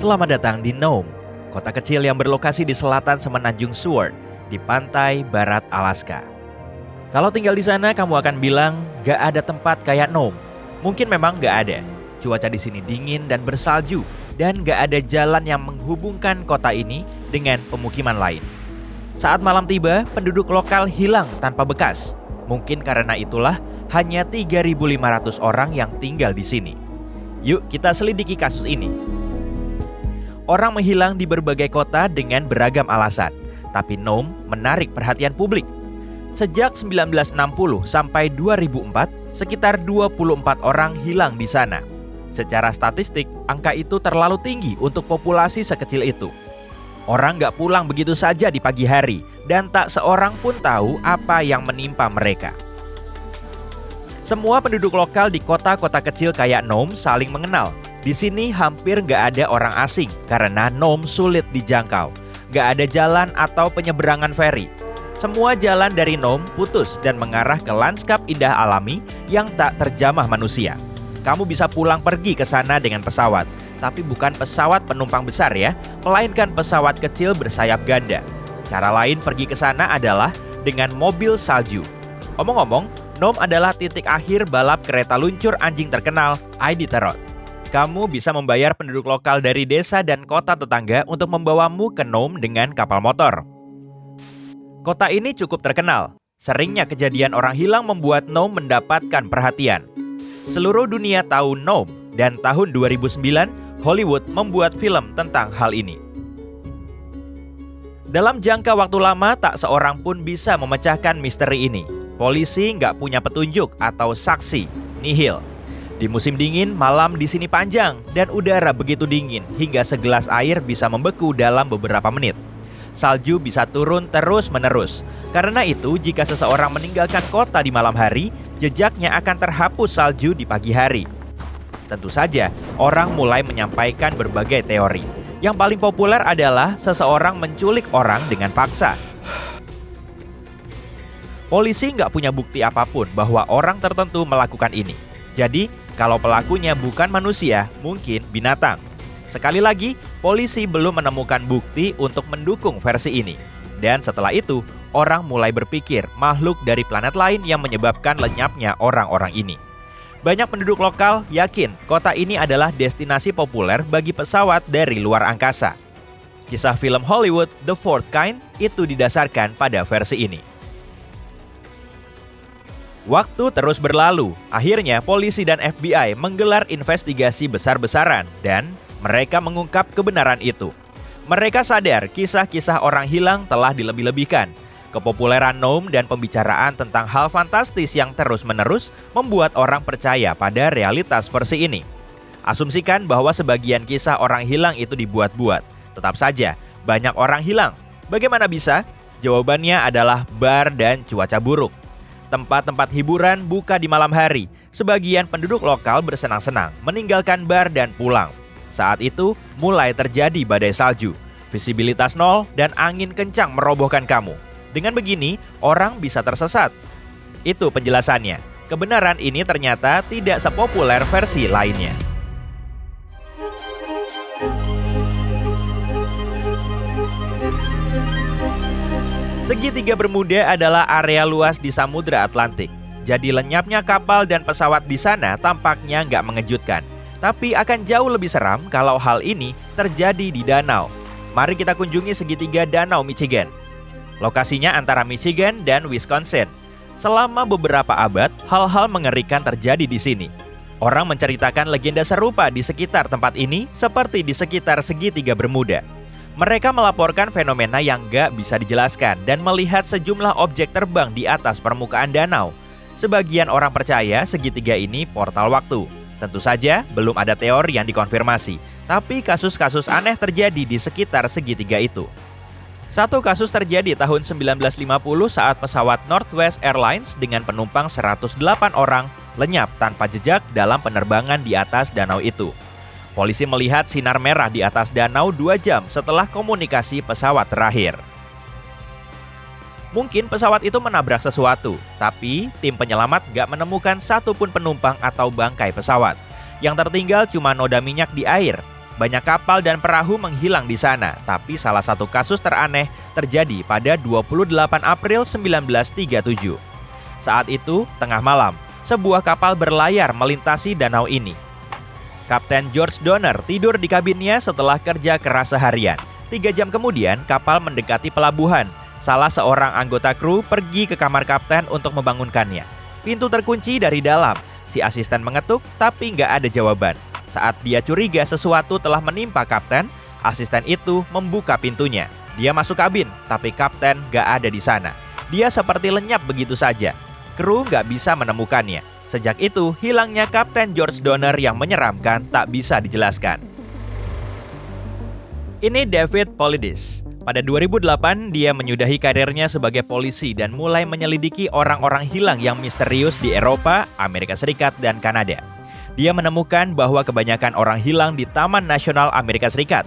Selamat datang di Nome, kota kecil yang berlokasi di selatan Semenanjung Seward, di pantai barat Alaska. Kalau tinggal di sana, kamu akan bilang, gak ada tempat kayak Nome. Mungkin memang gak ada. Cuaca di sini dingin dan bersalju, dan gak ada jalan yang menghubungkan kota ini dengan pemukiman lain. Saat malam tiba, penduduk lokal hilang tanpa bekas. Mungkin karena itulah hanya 3.500 orang yang tinggal di sini. Yuk kita selidiki kasus ini. Orang menghilang di berbagai kota dengan beragam alasan, tapi Nome menarik perhatian publik. Sejak 1960 sampai 2004, sekitar 24 orang hilang di sana. Secara statistik, angka itu terlalu tinggi untuk populasi sekecil itu. Orang gak pulang begitu saja di pagi hari, dan tak seorang pun tahu apa yang menimpa mereka. Semua penduduk lokal di kota-kota kecil kayak Nome saling mengenal. Di sini hampir gak ada orang asing karena Nome sulit dijangkau. Gak ada jalan atau penyeberangan feri. Semua jalan dari Nome putus dan mengarah ke lanskap indah alami yang tak terjamah manusia. Kamu bisa pulang pergi ke sana dengan pesawat, tapi bukan pesawat penumpang besar ya, melainkan pesawat kecil bersayap ganda. Cara lain pergi ke sana adalah dengan mobil salju. Omong-omong, Nome adalah titik akhir balap kereta luncur anjing terkenal, Iditarod. Kamu bisa membayar penduduk lokal dari desa dan kota tetangga untuk membawamu ke Nome dengan kapal motor. Kota ini cukup terkenal. Seringnya kejadian orang hilang membuat Nome mendapatkan perhatian. Seluruh dunia tahu Nome, dan tahun 2009, Hollywood membuat film tentang hal ini. Dalam jangka waktu lama, tak seorang pun bisa memecahkan misteri ini. Polisi nggak punya petunjuk atau saksi, nihil. Di musim dingin, malam di sini panjang dan udara begitu dingin hingga segelas air bisa membeku dalam beberapa menit. Salju bisa turun terus-menerus. Karena itu, jika seseorang meninggalkan kota di malam hari, jejaknya akan terhapus salju di pagi hari. Tentu saja, orang mulai menyampaikan berbagai teori. Yang paling populer adalah seseorang menculik orang dengan paksa. Polisi nggak punya bukti apapun bahwa orang tertentu melakukan ini. Jadi, kalau pelakunya bukan manusia, mungkin binatang. Sekali lagi, polisi belum menemukan bukti untuk mendukung versi ini. Dan setelah itu, orang mulai berpikir makhluk dari planet lain yang menyebabkan lenyapnya orang-orang ini. Banyak penduduk lokal yakin kota ini adalah destinasi populer bagi pesawat dari luar angkasa. Kisah film Hollywood The Fourth Kind itu didasarkan pada versi ini. Waktu terus berlalu, akhirnya polisi dan FBI menggelar investigasi besar-besaran dan mereka mengungkap kebenaran itu. Mereka sadar kisah-kisah orang hilang telah dilebih-lebihkan. Kepopuleran Nome dan pembicaraan tentang hal fantastis yang terus-menerus membuat orang percaya pada realitas versi ini. Asumsikan bahwa sebagian kisah orang hilang itu dibuat-buat. Tetap saja, banyak orang hilang. Bagaimana bisa? Jawabannya adalah bar dan cuaca buruk. Tempat-tempat hiburan buka di malam hari. Sebagian penduduk lokal bersenang-senang, meninggalkan bar dan pulang. Saat itu, mulai terjadi badai salju. Visibilitas nol dan angin kencang merobohkan kamu. Dengan begini, orang bisa tersesat. Itu penjelasannya. Kebenaran ini ternyata tidak sepopuler versi lainnya. Segitiga Bermuda adalah area luas di Samudra Atlantik. Jadi lenyapnya kapal dan pesawat di sana tampaknya nggak mengejutkan. Tapi akan jauh lebih seram kalau hal ini terjadi di danau. Mari kita kunjungi segitiga Danau Michigan. Lokasinya antara Michigan dan Wisconsin. Selama beberapa abad, hal-hal mengerikan terjadi di sini. Orang menceritakan legenda serupa di sekitar tempat ini seperti di sekitar segitiga Bermuda. Mereka melaporkan fenomena yang gak bisa dijelaskan dan melihat sejumlah objek terbang di atas permukaan danau. Sebagian orang percaya segitiga ini portal waktu. Tentu saja belum ada teori yang dikonfirmasi, tapi kasus-kasus aneh terjadi di sekitar segitiga itu. Satu kasus terjadi tahun 1950 saat pesawat Northwest Airlines dengan penumpang 108 orang lenyap tanpa jejak dalam penerbangan di atas danau itu. Polisi melihat sinar merah di atas danau 2 jam setelah komunikasi pesawat terakhir. Mungkin pesawat itu menabrak sesuatu, tapi tim penyelamat gak menemukan satupun penumpang atau bangkai pesawat. Yang tertinggal cuma noda minyak di air. Banyak kapal dan perahu menghilang di sana, tapi salah satu kasus teraneh terjadi pada 28 April 1937. Saat itu, tengah malam, sebuah kapal berlayar melintasi danau ini. Kapten George Donner tidur di kabinnya setelah kerja keras seharian. 3 jam kemudian, kapal mendekati pelabuhan. Salah seorang anggota kru pergi ke kamar kapten untuk membangunkannya. Pintu terkunci dari dalam. Si asisten mengetuk, tapi nggak ada jawaban. Saat dia curiga sesuatu telah menimpa kapten, asisten itu membuka pintunya. Dia masuk kabin, tapi kapten nggak ada di sana. Dia seperti lenyap begitu saja. Kru nggak bisa menemukannya. Sejak itu, hilangnya Kapten George Donner yang menyeramkan tak bisa dijelaskan. Ini David Paulides. Pada 2008, dia menyudahi karirnya sebagai polisi dan mulai menyelidiki orang-orang hilang yang misterius di Eropa, Amerika Serikat, dan Kanada. Dia menemukan bahwa kebanyakan orang hilang di Taman Nasional Amerika Serikat.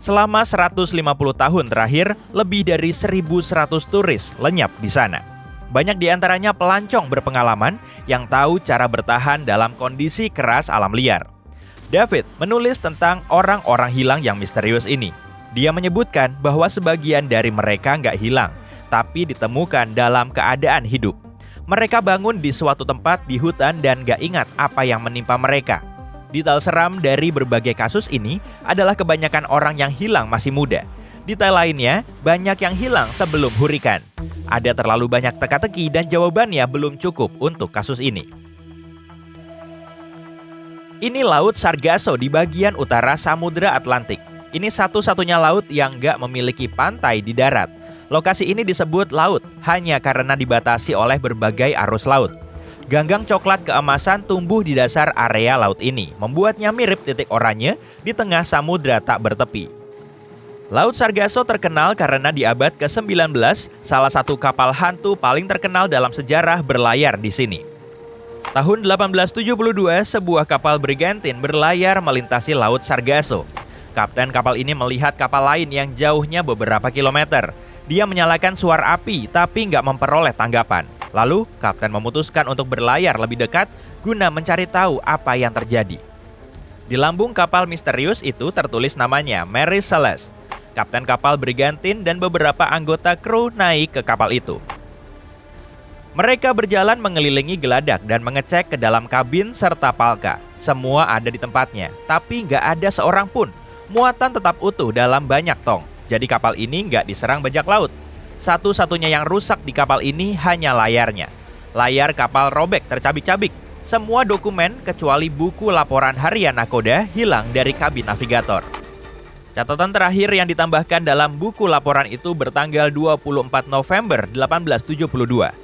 Selama 150 tahun terakhir, lebih dari 1.100 turis lenyap di sana. Banyak di antaranya pelancong berpengalaman yang tahu cara bertahan dalam kondisi keras alam liar. David menulis tentang orang-orang hilang yang misterius ini. Dia menyebutkan bahwa sebagian dari mereka nggak hilang, tapi ditemukan dalam keadaan hidup. Mereka bangun di suatu tempat di hutan dan gak ingat apa yang menimpa mereka. Detail seram dari berbagai kasus ini adalah kebanyakan orang yang hilang masih muda. Detail lainnya, banyak yang hilang sebelum hurikan. Ada terlalu banyak teka-teki dan jawabannya belum cukup untuk kasus ini. Ini Laut Sargasso di bagian utara Samudra Atlantik. Ini satu-satunya laut yang gak memiliki pantai di darat. Lokasi ini disebut laut hanya karena dibatasi oleh berbagai arus laut. Ganggang coklat keemasan tumbuh di dasar area laut ini, membuatnya mirip titik oranye di tengah samudra tak bertepi. Laut Sargasso terkenal karena di abad ke-19, salah satu kapal hantu paling terkenal dalam sejarah berlayar di sini. Tahun 1872, sebuah kapal Brigantine berlayar melintasi Laut Sargasso. Kapten kapal ini melihat kapal lain yang jauhnya beberapa kilometer. Dia menyalakan suara api tapi nggak memperoleh tanggapan. Lalu, kapten memutuskan untuk berlayar lebih dekat guna mencari tahu apa yang terjadi. Di lambung kapal misterius itu tertulis namanya Mary Celeste. Kapten kapal Brigantine dan beberapa anggota kru naik ke kapal itu. Mereka berjalan mengelilingi geladak dan mengecek ke dalam kabin serta palka. Semua ada di tempatnya, tapi nggak ada seorang pun. Muatan tetap utuh dalam banyak tong. Jadi kapal ini nggak diserang bajak laut. Satu-satunya yang rusak di kapal ini hanya layarnya. Layar kapal robek tercabik-cabik. Semua dokumen kecuali buku laporan harian nakoda hilang dari kabin navigator. Catatan terakhir yang ditambahkan dalam buku laporan itu bertanggal 24 November 1872.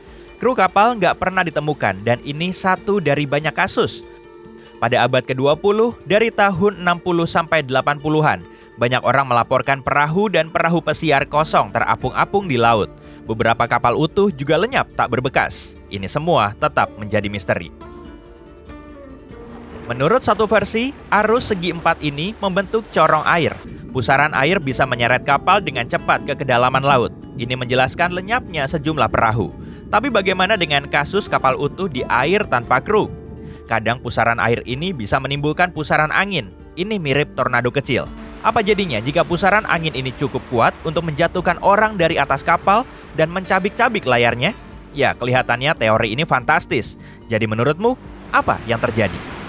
Kru kapal nggak pernah ditemukan dan ini satu dari banyak kasus. Pada abad ke-20, dari tahun 60 sampai 80-an, banyak orang melaporkan perahu dan perahu pesiar kosong terapung-apung di laut. Beberapa kapal utuh juga lenyap tak berbekas. Ini semua tetap menjadi misteri. Menurut satu versi, arus segi empat ini membentuk corong air. Pusaran air bisa menyeret kapal dengan cepat ke kedalaman laut. Ini menjelaskan lenyapnya sejumlah perahu. Tapi bagaimana dengan kasus kapal utuh di air tanpa kru? Kadang pusaran air ini bisa menimbulkan pusaran angin. Ini mirip tornado kecil. Apa jadinya jika pusaran angin ini cukup kuat untuk menjatuhkan orang dari atas kapal dan mencabik-cabik layarnya? Ya, kelihatannya teori ini fantastis. Jadi menurutmu, apa yang terjadi?